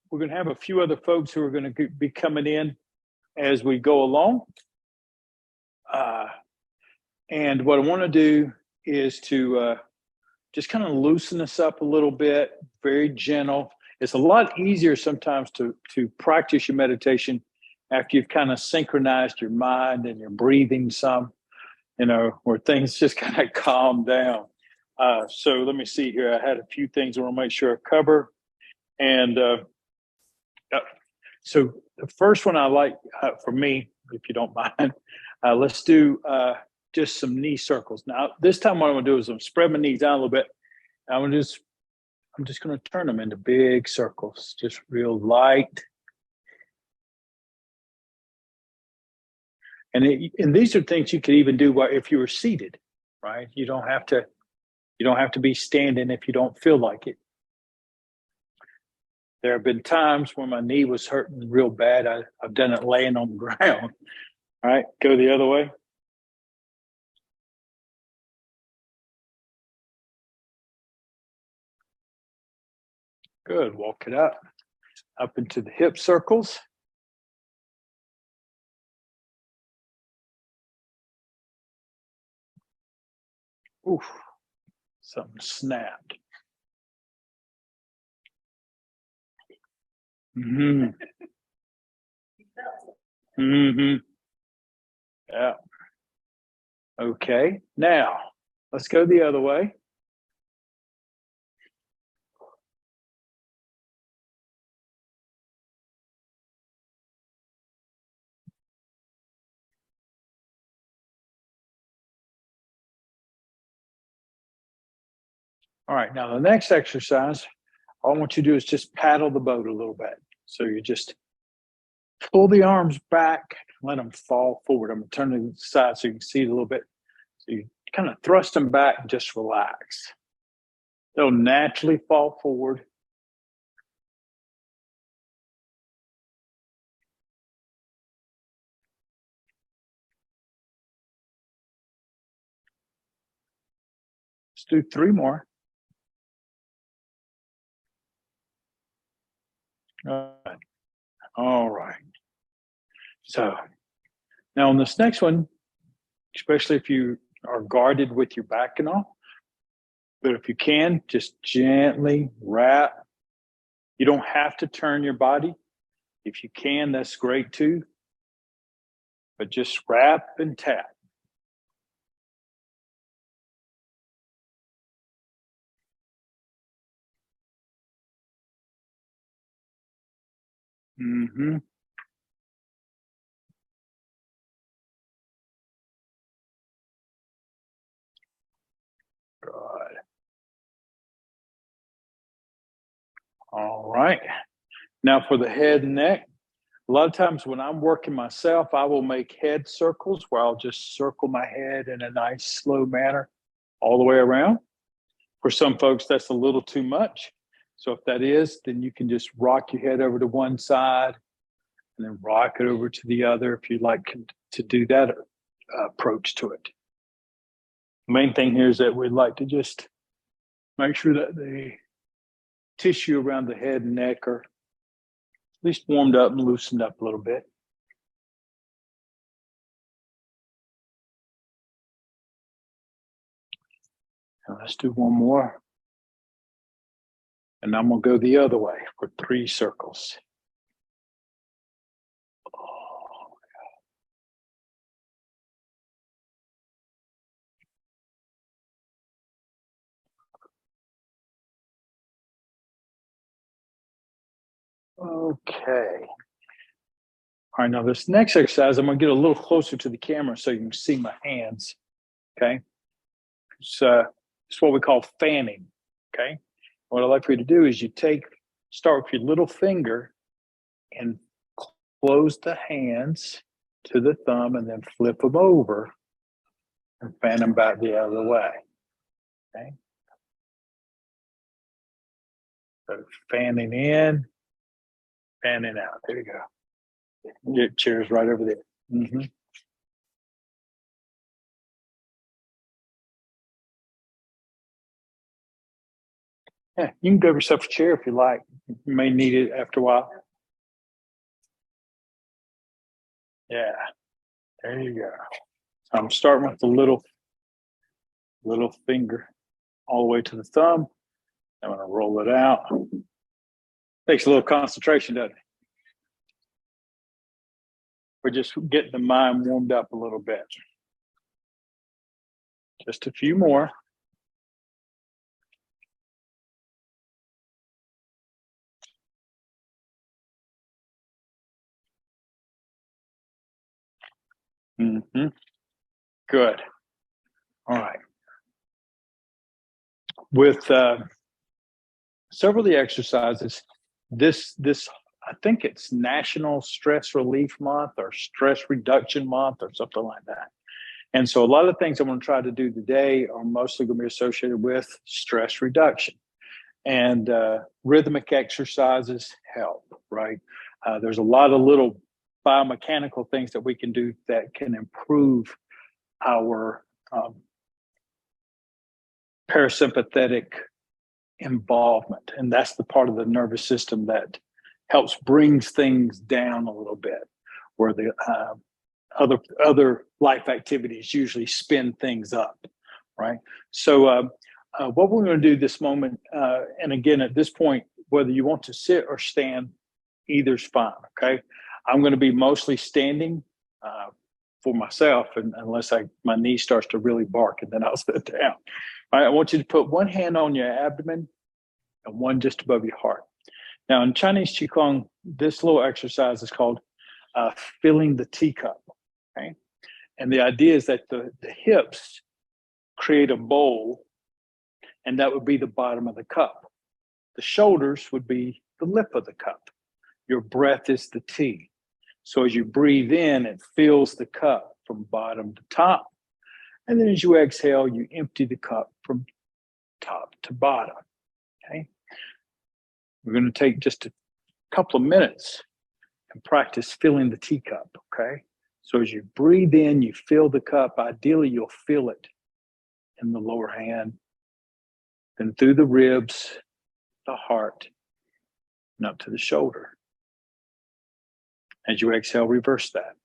we're going to have a few other folks who are going to be coming in as we go along. And what I want to do is to just kind of loosen us up a little bit, very gentle. It's a lot easier sometimes to practice your meditation after you've kind of synchronized your mind and your breathing some, you know, where things just kind of calm down. So let me see here. I had a few things I want to make sure I cover. And so the first one I like for me, if you don't mind, let's do just some knee circles. Now, this time what I'm going to do is I'm spread my knees out a little bit. I'm just going to turn them into big circles, just real light. And these are things you could even do if you were seated, right? You don't have to be standing if you don't feel like it. There have been times when my knee was hurting real bad. I've done it laying on the ground. All right, go the other way. Good, walk it up into the hip circles. Oof, something snapped. Mm-hmm. Mm-hmm. Yeah. Okay, now let's go the other way. All right, now the next exercise, all I want you to do is just paddle the boat a little bit. So you just pull the arms back, let them fall forward. I'm going to turn to the side so you can see it a little bit. So you kind of thrust them back and just relax. They'll naturally fall forward. Let's do 3 more. All right. So now on this next one, especially if you are guarded with your back and all, but if you can, just gently wrap. You don't have to turn your body. If you can, that's great too. But just wrap and tap. Mm-hmm. Good. All right. Now for the head and neck, a lot of times when I'm working myself, I will make head circles where I'll just circle my head in a nice slow manner all the way around. For some folks, that's a little too much. So if that is, then you can just rock your head over to one side and then rock it over to the other if you'd like to do that approach to it. The main thing here is that we'd like to just make sure that the tissue around the head and neck are at least warmed up and loosened up a little bit. Now let's do one more. And I'm going to go the other way for 3 circles. Okay. All right, now this next exercise, I'm going to get a little closer to the camera so you can see my hands, okay? So it's what we call fanning, okay? What I'd like for you to do is you start with your little finger and close the hands to the thumb and then flip them over and fan them back the other way, okay? So fanning in, fanning out. There you go. Your chair's right over there. Mm-hmm. Yeah, you can grab yourself a chair if you like. You may need it after a while. Yeah, there you go. So I'm starting with the little finger all the way to the thumb. I'm going to roll it out. Takes a little concentration, doesn't it? We're just getting the mind warmed up a little bit. Just a few more. Mm-hmm. Good. All right. With several of the exercises, this I think it's National Stress Relief Month or Stress Reduction Month or something like that. And so a lot of the things I'm going to try to do today are mostly going to be associated with stress reduction. And rhythmic exercises help, right? There's a lot of little biomechanical things that we can do that can improve our parasympathetic involvement. And that's the part of the nervous system that helps brings things down a little bit, where the other life activities usually spin things up, right? So what we're going to do this moment, and again, at this point, whether you want to sit or stand, either's fine, okay? I'm going to be mostly standing for myself, and unless my knee starts to really bark, and then I'll sit down. All right, I want you to put one hand on your abdomen and one just above your heart. Now, in Chinese QiGong, this little exercise is called filling the teacup, okay? And the idea is that the hips create a bowl, and that would be the bottom of the cup. The shoulders would be the lip of the cup. Your breath is the tea. So as you breathe in, it fills the cup from bottom to top. And then as you exhale, you empty the cup from top to bottom, okay? We're going to take just a couple of minutes and practice filling the teacup, okay? So as you breathe in, you fill the cup. Ideally, you'll feel it in the lower hand, then through the ribs, the heart, and up to the shoulder. As you exhale, reverse that.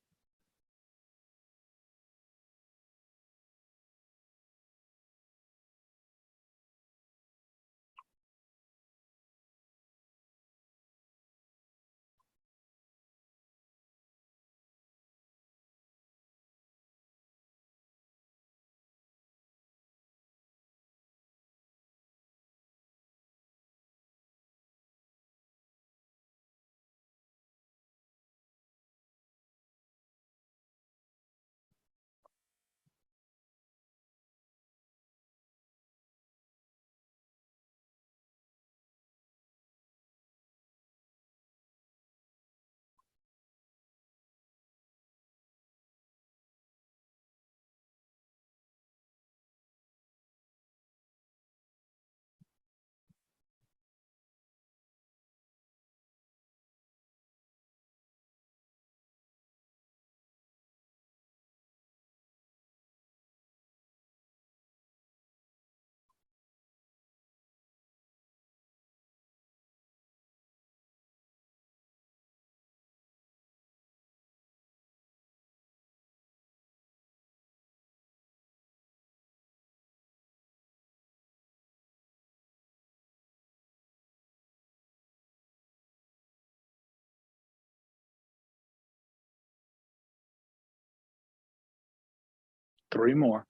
Three more.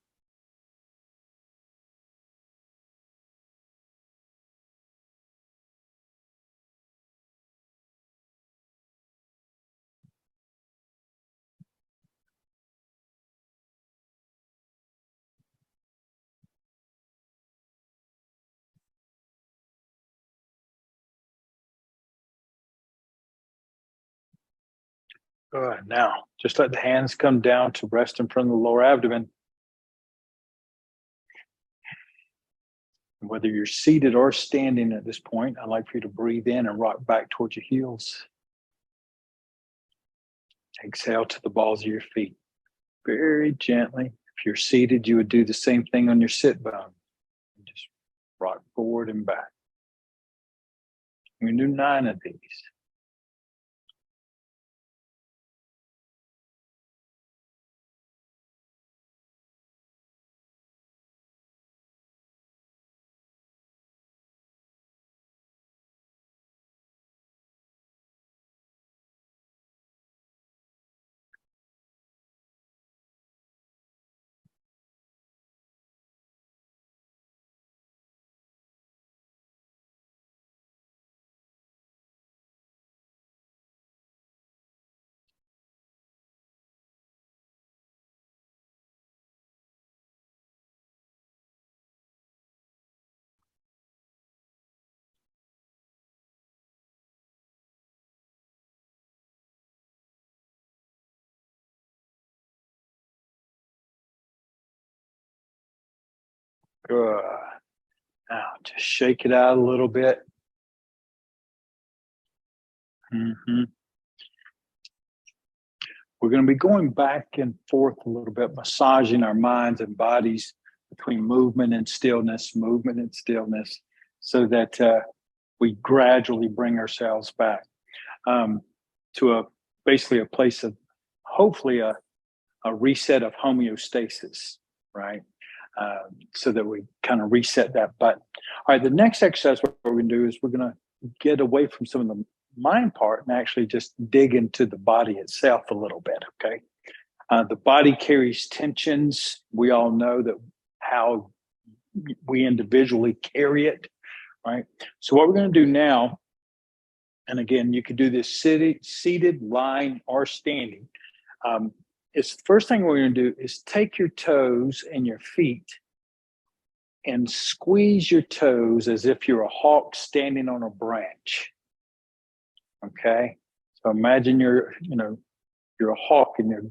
Good. Now, just let the hands come down to rest in front of the lower abdomen. Whether you're seated or standing at this point, I'd like for you to breathe in and rock back towards your heels. Exhale to the balls of your feet. Very gently. If you're seated, you would do the same thing on your sit bone. Just rock forward and back. We do 9 of these. Good. Now, just shake it out a little bit. We're going to be going back and forth a little bit, massaging our minds and bodies between movement and stillness, so that we gradually bring ourselves back to basically a place of hopefully a reset of homeostasis, right? So that we kind of reset that button. All right, the next exercise what we're going to do is we're going to get away from some of the mind part and actually just dig into the body itself a little bit, okay? The body carries tensions. We all know that how we individually carry it, right? So what we're going to do now, and again, you could do this seated, lying, or standing. Is the first thing we're going to do is take your toes and your feet and squeeze your toes as if you're a hawk standing on a branch. Okay, so imagine you're a hawk and you're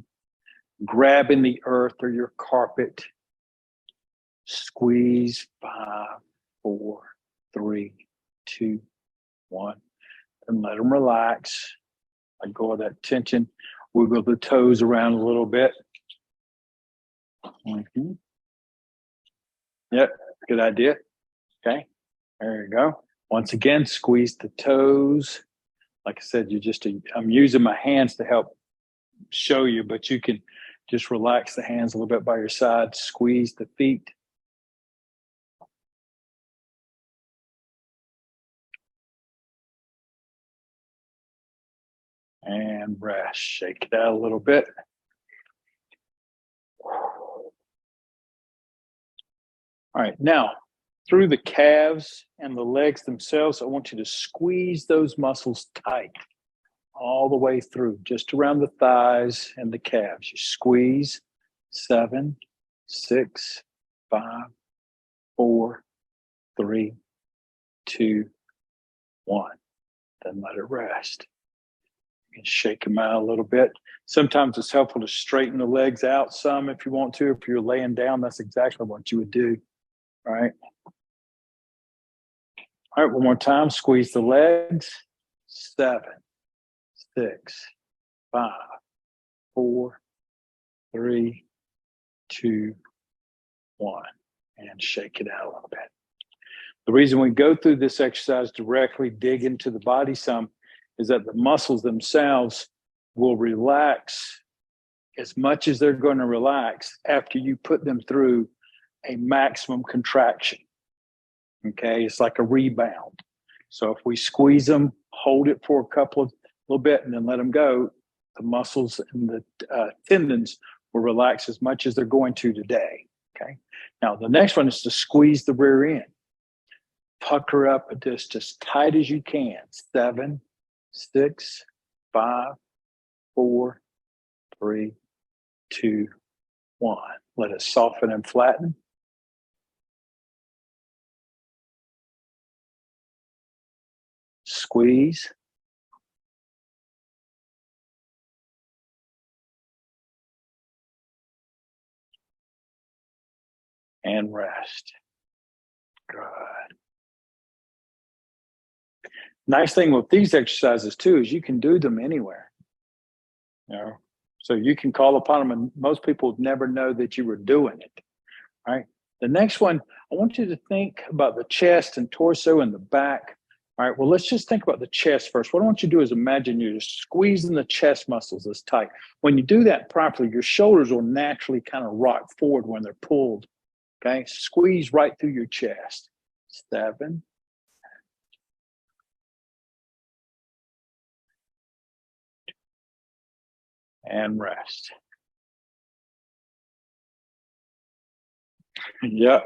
grabbing the earth or your carpet. Squeeze 5, 4, 3, 2, 1, and let them relax. Let go of that tension. Wiggle the toes around a little bit. Yep, good idea. Okay, there you go. Once again, squeeze the toes. Like I said, I'm using my hands to help show you, but you can just relax the hands a little bit by your side, squeeze the feet. And rest, shake it out a little bit. All right, now through the calves and the legs themselves, I want you to squeeze those muscles tight all the way through, just around the thighs and the calves. You squeeze 7, 6, 5, 4, 3, 2, 1. Then let it rest. You can shake them out a little bit. Sometimes it's helpful to straighten the legs out some if you want to. If you're laying down, that's exactly what you would do. All right. All right, one more time. Squeeze the legs. 7, 6, 5, 4, 3, 2, 1. And shake it out a little bit. The reason we go through this exercise, directly dig into the body some, is that the muscles themselves will relax as much as they're going to relax after you put them through a maximum contraction. Okay, it's like a rebound. So if we squeeze them, hold it for a little bit, and then let them go, the muscles and the tendons will relax as much as they're going to today. Okay, now the next one is to squeeze the rear end. Pucker up just as tight as you can. 7, 6, 5, 4, 3, 2, 1. Let it soften and flatten. Squeeze. And rest. Good. Nice thing with these exercises too is you can do them anywhere. So you can call upon them, and most people would never know that you were doing it. All right. The next one, I want you to think about the chest and torso and the back All right, well, let's just think about the chest first. What I want you to do is imagine you're squeezing the chest muscles as tight. When you do that properly, your shoulders will naturally kind of rock forward when they're pulled. Okay, squeeze right through your chest. 7, and rest. Yep.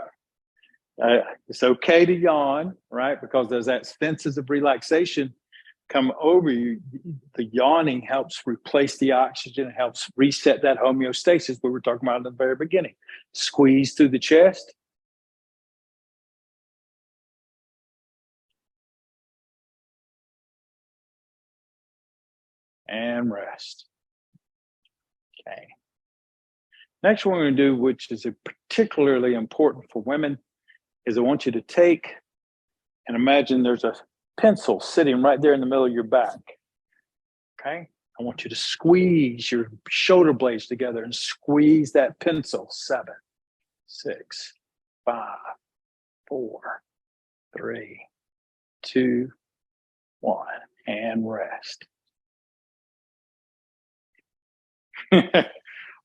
It's okay to yawn, right? Because there's that senses of relaxation come over you. The yawning helps replace the oxygen, helps reset that homeostasis we were talking about in the very beginning. Squeeze through the chest. And rest. Okay. Next one we're going to do, which is particularly important for women, is I want you to take and imagine there's a pencil sitting right there in the middle of your back. Okay. I want you to squeeze your shoulder blades together and squeeze that pencil. 7, 6, 5, 4, 3, 2, 1, and rest. All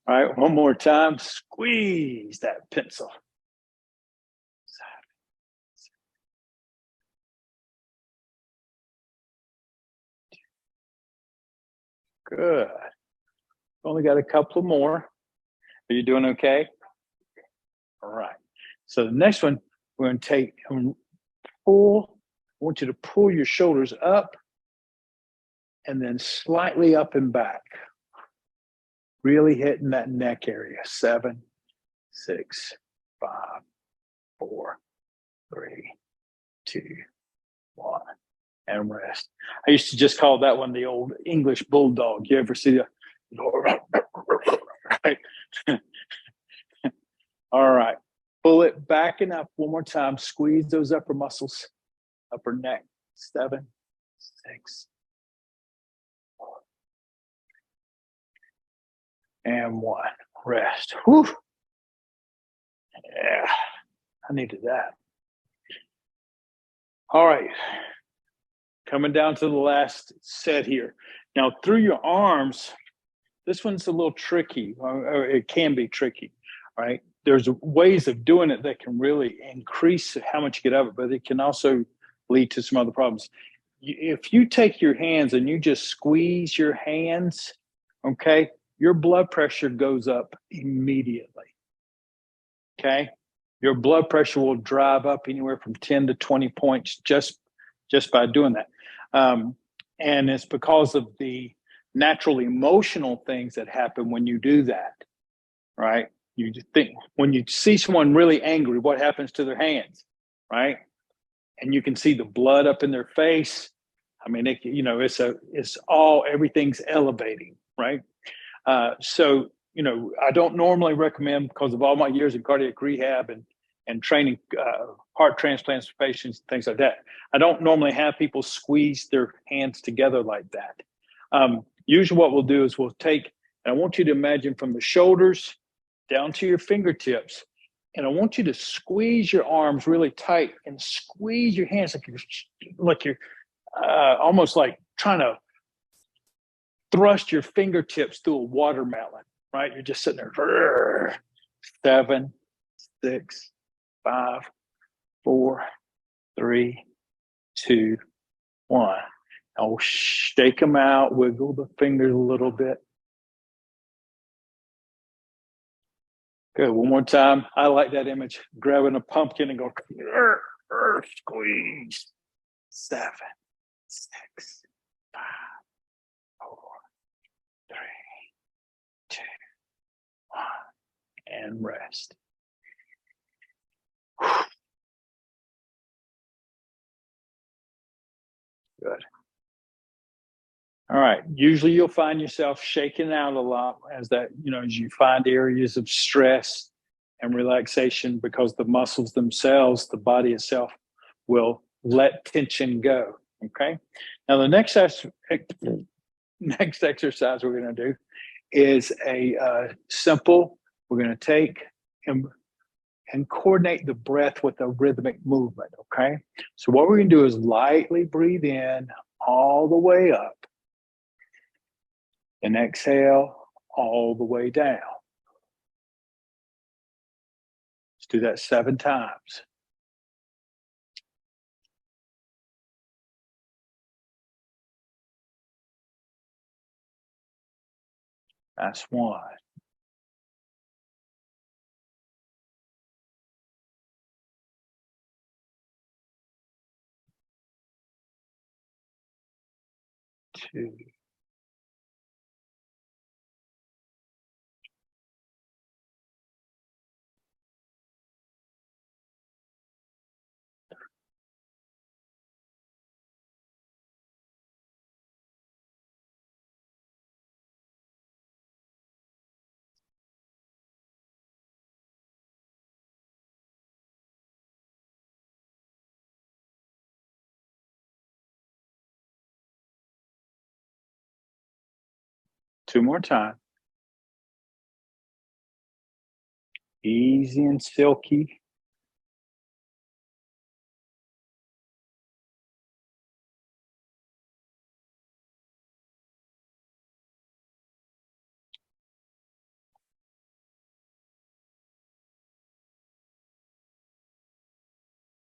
right, one more time. Squeeze that pencil. Good. Only got a couple more. Are you doing okay? All right. So the next one, we're going to take and pull. I want you to pull your shoulders up and then slightly up and back. Really hitting that neck area. 7, 6, 5, 4, 3, 2, 1, and rest. I used to just call that one the old English bulldog. You ever see the right? All right. Pull it back and up one more time. Squeeze those upper muscles, upper neck. 7, 6, and 1. Rest. Whew. Yeah, I needed that. All right. Coming down to the last set here. Now, through your arms, this one's a little tricky, or it can be tricky, right? There's ways of doing it that can really increase how much you get of it, but it can also lead to some other problems. If you take your hands and you just squeeze your hands, okay, your blood pressure goes up immediately. Okay, your blood pressure will drive up anywhere from 10 to 20 points just by doing that. And it's because of the natural emotional things that happen when you do that, right? You think when you see someone really angry, what happens to their hands, right? And you can see the blood up in their face. I mean, everything's elevating, right? So, I don't normally recommend, because of all my years in cardiac rehab and training heart transplants for patients, things like that. I don't normally have people squeeze their hands together like that. Usually what we'll do is we'll take, and I want you to imagine from the shoulders down to your fingertips, and I want you to squeeze your arms really tight and squeeze your hands like you're almost like trying to thrust your fingertips through a watermelon, right? You're just sitting there. 7, 6, 5, 4, 3, 2, 1. I'll shake them out, wiggle the fingers a little bit. Good. One more time. I like that image. Grabbing a pumpkin and go, squeeze. 7, 6, 5, 4, 3, 2, 1, and rest. Good. All right. Usually you'll find yourself shaking out a lot as you find areas of stress and relaxation, because the muscles themselves, the body itself, will let tension go. Okay. Now the next exercise we're going to do is a simple. We're going to take and and coordinate the breath with a rhythmic movement, okay? So what we're gonna do is lightly breathe in all the way up and exhale all the way down. Let's do that 7 times. That's 1. 2. 2 more times. Easy and silky.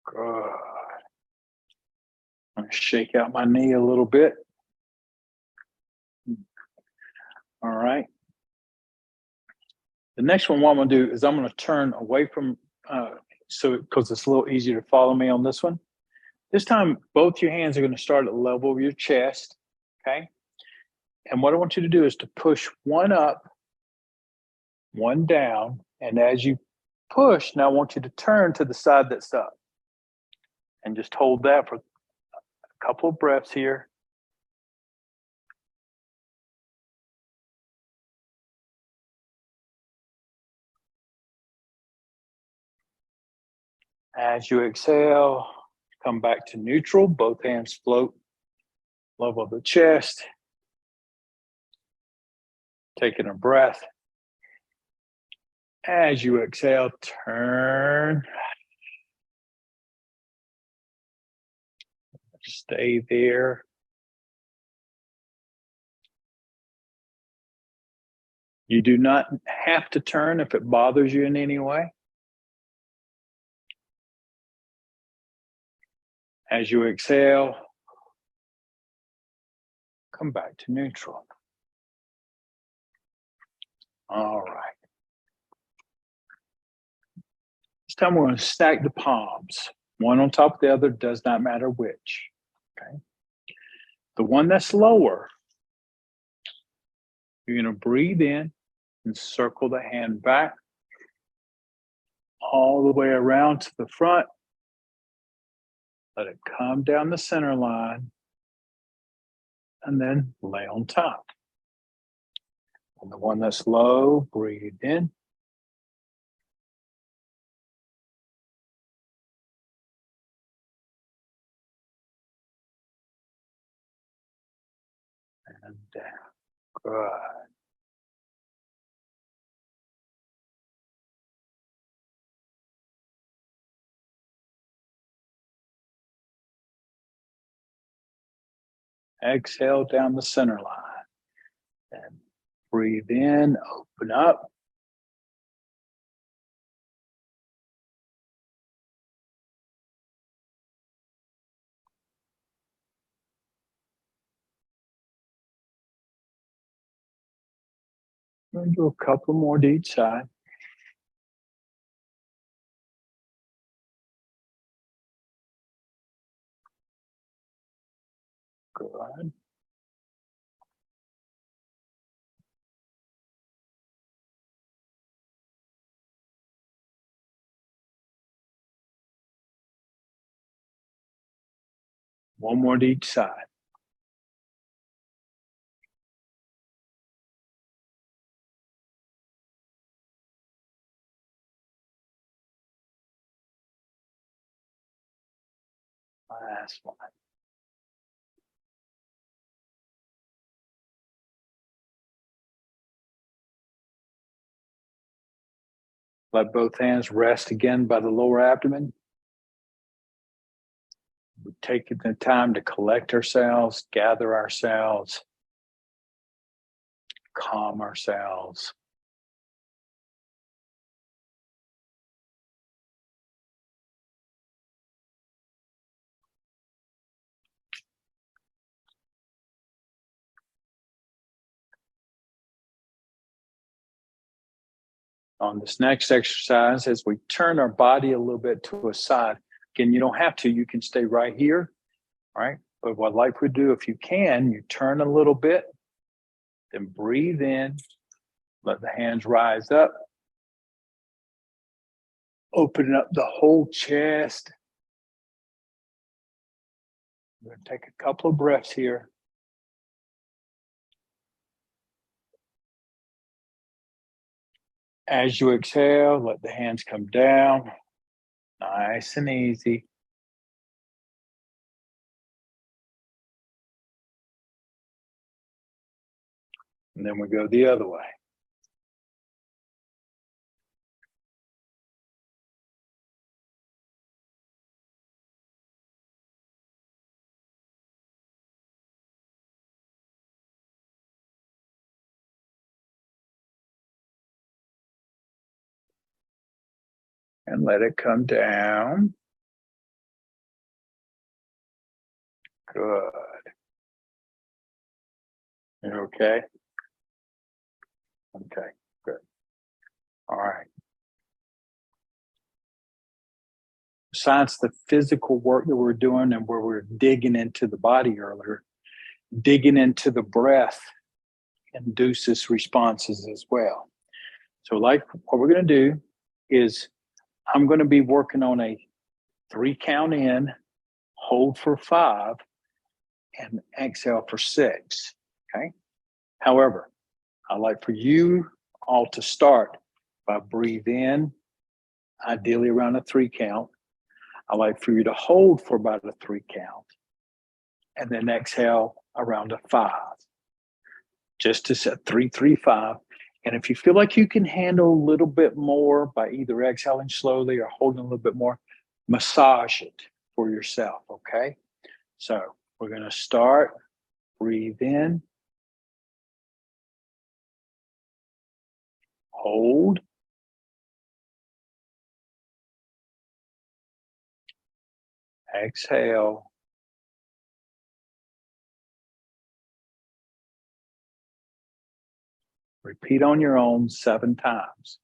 Good. I'm gonna shake out my knee a little bit. All right. The next one, what I'm gonna do is I'm gonna turn away from, because it's a little easier to follow me on this one. This time, both your hands are gonna start at the level of your chest, okay? And what I want you to do is to push one up, one down, and as you push, now I want you to turn to the side that's up. And just hold that for a couple of breaths here. As you exhale, come back to neutral. Both hands float level of the chest. Taking a breath. As you exhale, turn. Stay there. You do not have to turn if it bothers you in any way. As you exhale, come back to neutral. All right. This time we're going to stack the palms. One on top of the other, does not matter which. Okay. The one that's lower, you're going to breathe in and circle the hand back all the way around to the front. Let it come down the center line and then lay on top. And the one that's low, breathe in. And down. Good. Exhale down the center line. And breathe in, open up. And do a couple more to each side. Good. One more to each side. Last one. Let both hands rest again by the lower abdomen. We're taking the time to collect ourselves, gather ourselves, calm ourselves. On this next exercise, as we turn our body a little bit to a side, again, you don't have to, you can stay right here, all right? But what I'd like to do, if you can, you turn a little bit, then breathe in, let the hands rise up, open up the whole chest. We're going to take a couple of breaths here. As you exhale, let the hands come down, nice and easy. And then we go the other way. And let it come down. Good. You okay? Okay, good. All right. Besides the physical work that we're doing and where we're digging into the body earlier, digging into the breath induces responses as well. So like what we're going to do is I'm going to be working on a 3 count in, hold for 5, and exhale for 6. Okay. However, I'd like for you all to start by breathe in, ideally around a 3 count. I'd like for you to hold for about a 3 count, and then exhale around a 5. Just to set 3, 3, 5. And if you feel like you can handle a little bit more by either exhaling slowly or holding a little bit more, massage it for yourself, okay? So we're going to start, breathe in, hold, exhale, repeat on your own 7 times.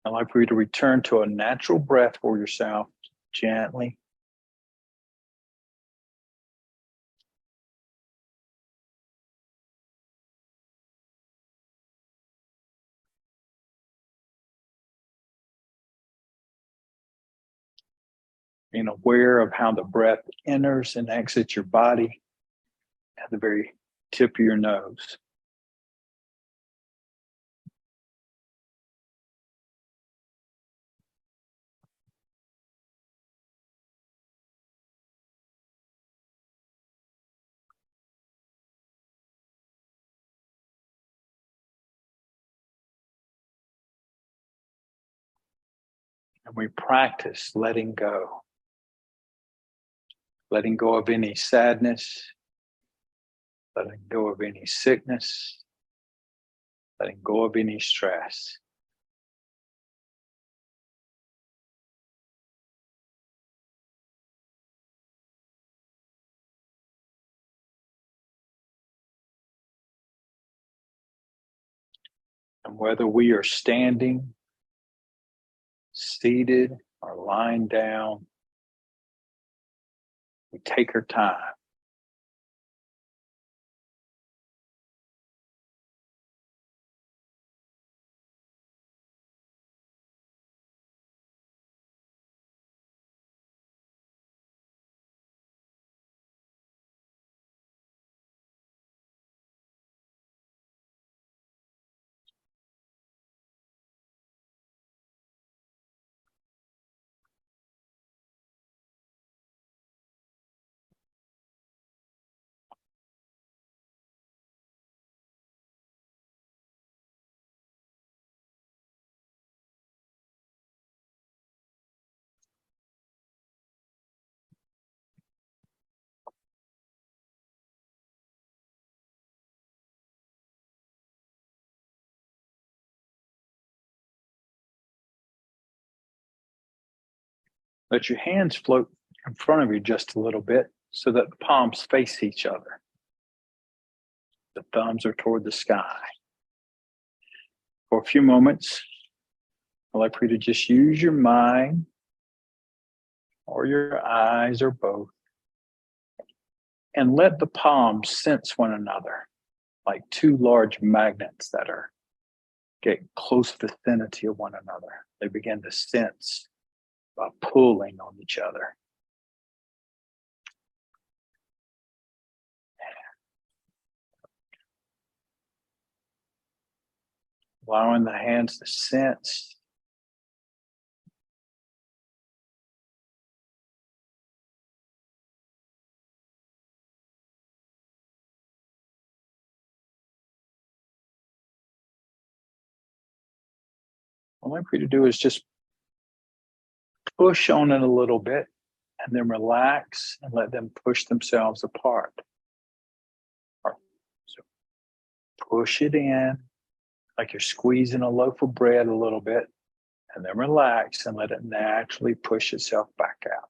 I'd like for you to return to a natural breath for yourself, gently. Being aware of how the breath enters and exits your body at the very tip of your nose. And we practice letting go of any sadness, letting go of any sickness, letting go of any stress. And whether we are standing, seated, or lying down, we take our time. Let your hands float in front of you just a little bit so that the palms face each other. The thumbs are toward the sky. For a few moments, I'd like for you to just use your mind or your eyes or both and let the palms sense one another like two large magnets that are getting close vicinity of one another. They begin to sense by pulling on each other. Allowing the hands to sense. All I'm for you to do is just push on it a little bit and then relax and let them push themselves apart. So push it in like you're squeezing a loaf of bread a little bit, and then relax and let it naturally push itself back out.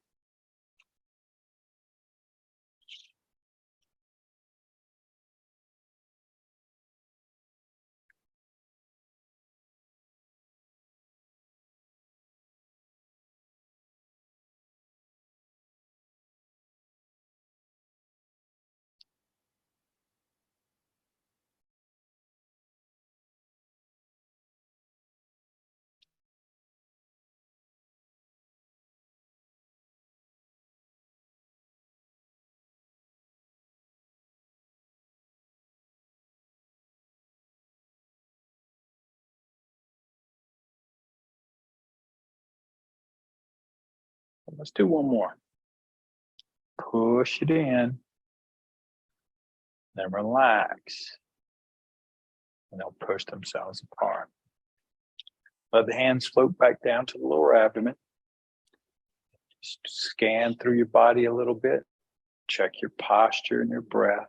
Let's do one more. Push it in, then relax, and they'll push themselves apart. Let the hands float back down to the lower abdomen. Just scan through your body a little bit. Check your posture and your breath.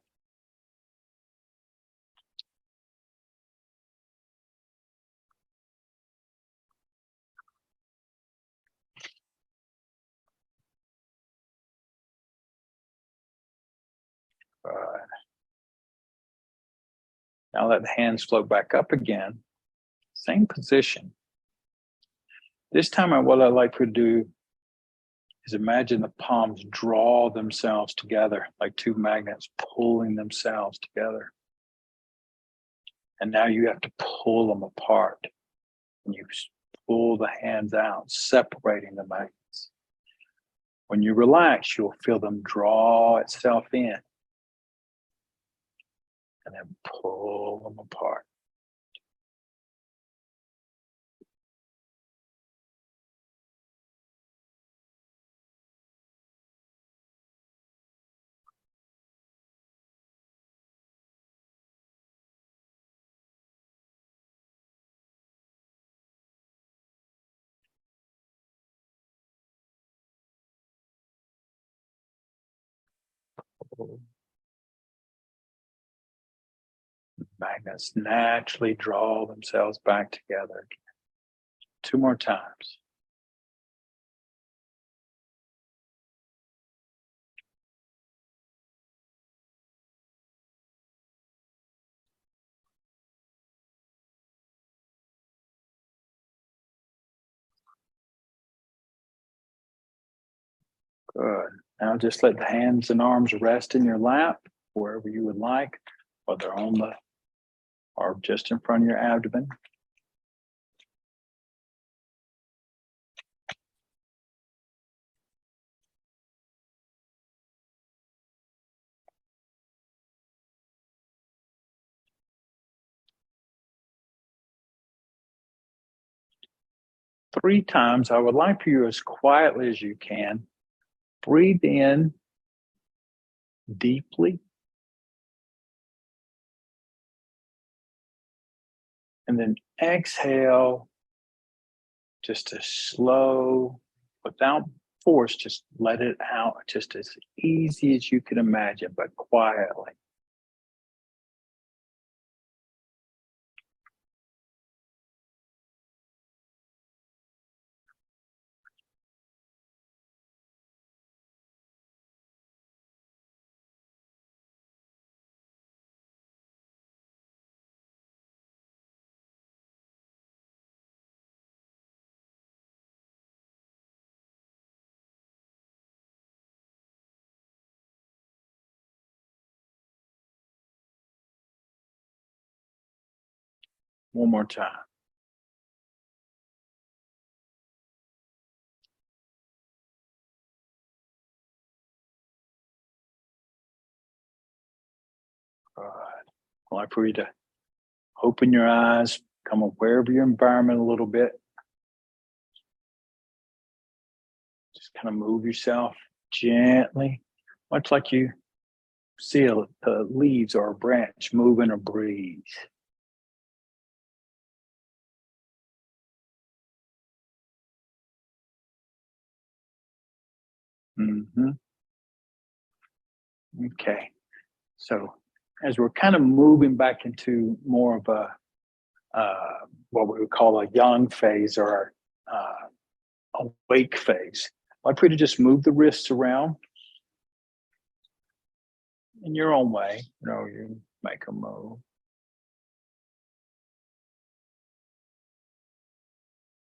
Now let the hands float back up again. Same position. This time, what I'd like for you to do is imagine the palms draw themselves together like two magnets pulling themselves together. And now you have to pull them apart. And you pull the hands out, separating the magnets. When you relax, you'll feel them draw itself in and then pull them apart. Magnets naturally draw themselves back together. 2 more times. Good. Now just let the hands and arms rest in your lap, wherever you would like, whether on the or just in front of your abdomen. Three times, I would like for you as quietly as you can, breathe in deeply, and then exhale just as slow, without force, just let it out just as easy as you can imagine, but quietly. One more time. Good. I'd like for you to open your eyes, come aware of your environment a little bit. Just kind of move yourself gently, much like you see the leaves or a branch move in a breeze. Mm-hmm. Okay. So as we're kind of moving back into more of a what we would call a yang phase or awake phase, I'd like for you to just move the wrists around in your own way. You know, you make a move.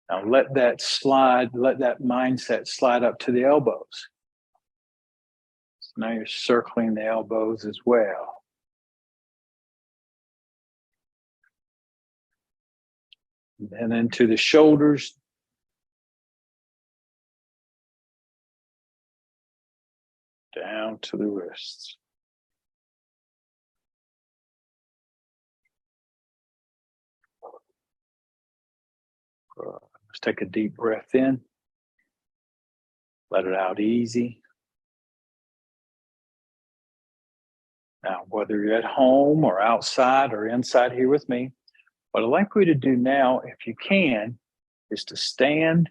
Now let that slide, let that mindset slide up to the elbows. So now you're circling the elbows as well. And then to the shoulders. Down to the wrists. Let's take a deep breath in. Let it out easy. Now, whether you're at home or outside or inside here with me, what I'd like you to do now, if you can, is to stand.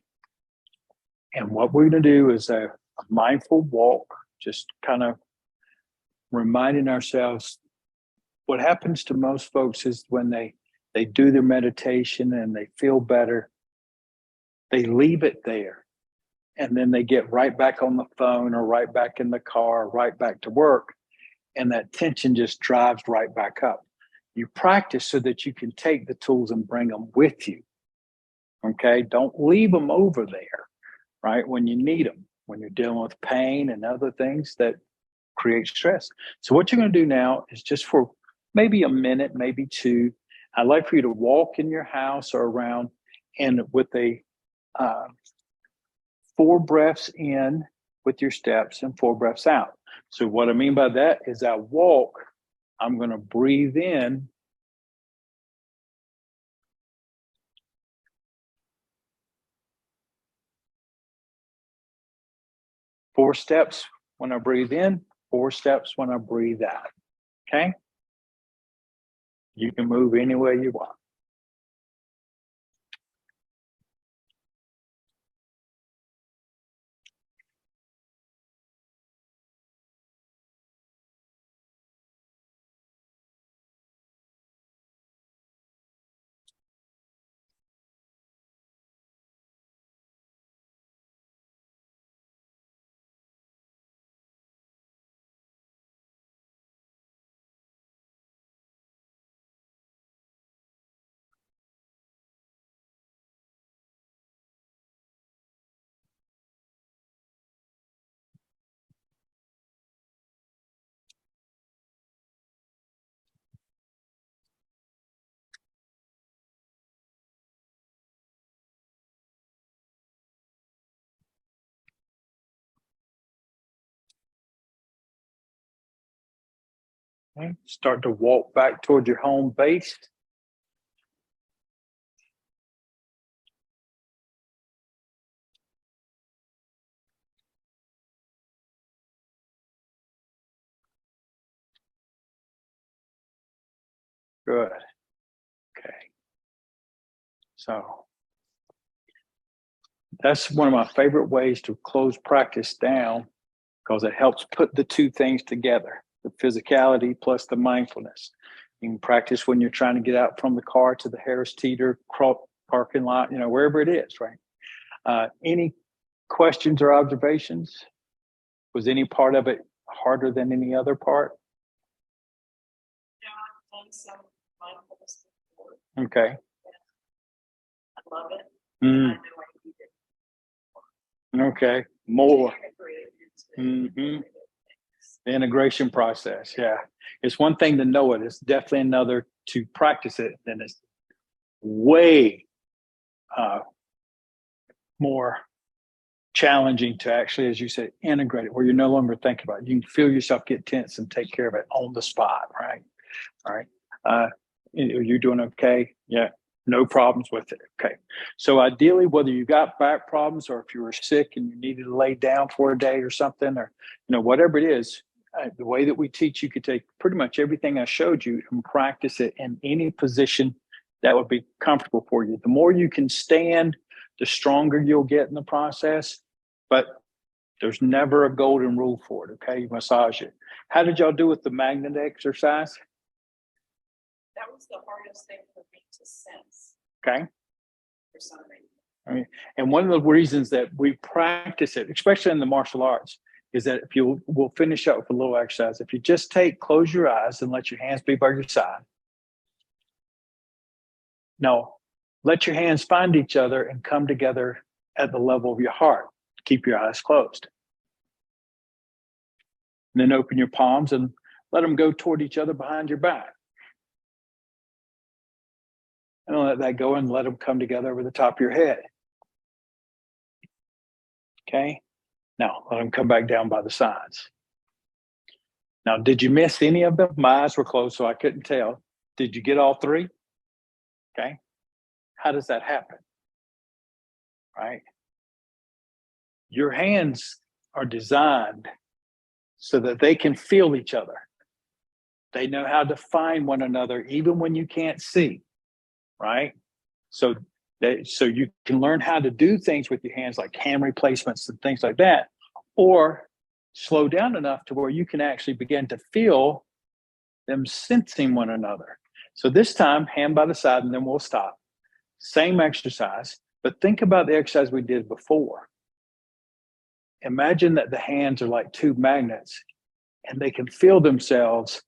And what we're going to do is a mindful walk, just kind of reminding ourselves what happens to most folks is when they do their meditation and they feel better, they leave it there. And then they get right back on the phone or right back in the car, or right back to work. And that tension just drives right back up. You practice so that you can take the tools and bring them with you. Okay? Don't leave them over there, right? When you need them, when you're dealing with pain and other things that create stress. So what you're going to do now is just for maybe a minute, maybe two, I'd like for you to walk in your house or around and with a 4 breaths in with your steps and 4 breaths out. So what I mean by that is I walk, I'm going to breathe in. Four steps when I breathe in, 4 steps when I breathe out. Okay? You can move any way you want. Okay? Start to walk back towards your home base. Good. Okay. So that's one of my favorite ways to close practice down because it helps put the two things together, the physicality plus the mindfulness. You can practice when you're trying to get out from the car to the Harris Teeter parking lot, wherever it is, right? Any questions or observations? Was any part of it harder than any other part? Yeah, I've done some mindfulness before. Okay. I love it. Mm. I know I need it. Okay. More. Mm-hmm. The integration process. Yeah. It's one thing to know it. It's definitely another to practice it. Then it's way more challenging to actually, as you said, integrate it where you're no longer thinking about it. You can feel yourself get tense and take care of it on the spot, right? All right. You're doing okay? Yeah. No problems with it. Okay. So ideally, whether you got back problems or if you were sick and you needed to lay down for a day or something, or whatever it is, the way that we teach, you could take pretty much everything I showed you and practice it in any position that would be comfortable for you. The more you can stand, the stronger you'll get in the process. But there's never a golden rule for it. Okay, you massage it. How did y'all do with the magnet exercise? That was the hardest thing for me to sense. Okay. For some reason. I mean, and one of the reasons that we practice it, especially in the martial arts, is that we'll finish up with a little exercise. If you just close your eyes and let your hands be by your side. No, let your hands find each other and come together at the level of your heart. Keep your eyes closed. And then open your palms and let them go toward each other behind your back. And let that go and let them come together over the top of your head. Okay. Now let them come back down by the sides. Now, did you miss any of them? My eyes were closed, so I couldn't tell. Did you get all 3? Okay. How does that happen? Right. Your hands are designed so that they can feel each other. They know how to find one another, even when you can't see. Right. So you can learn how to do things with your hands like hand replacements and things like that, or slow down enough to where you can actually begin to feel them sensing one another. So this time, hand by the side, and then we'll stop. Same exercise, but think about the exercise we did before. Imagine that the hands are like 2 magnets and they can feel themselves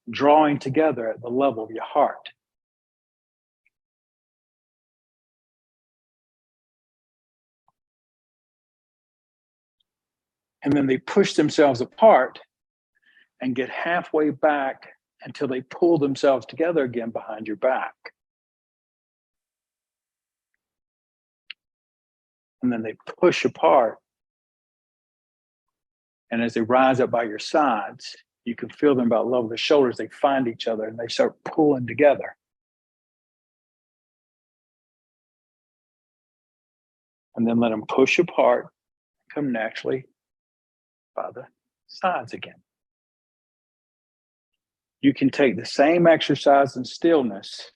drawing together at the level of your heart. And then they push themselves apart and get halfway back until they pull themselves together again behind your back. And then they push apart And as they rise up by your sides, you can feel them about level the shoulders. They find each other and they start pulling together. And then let them push apart, come naturally by the sides again. You can take the same exercise in stillness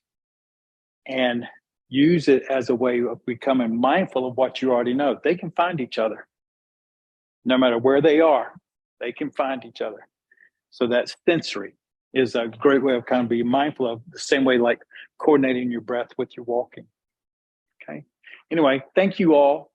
and use it as a way of becoming mindful of what you already know. They can find each other. No matter where they are, they can find each other. So that sensory is a great way of kind of being mindful of, the same way like coordinating your breath with your walking. Okay. Anyway, thank you all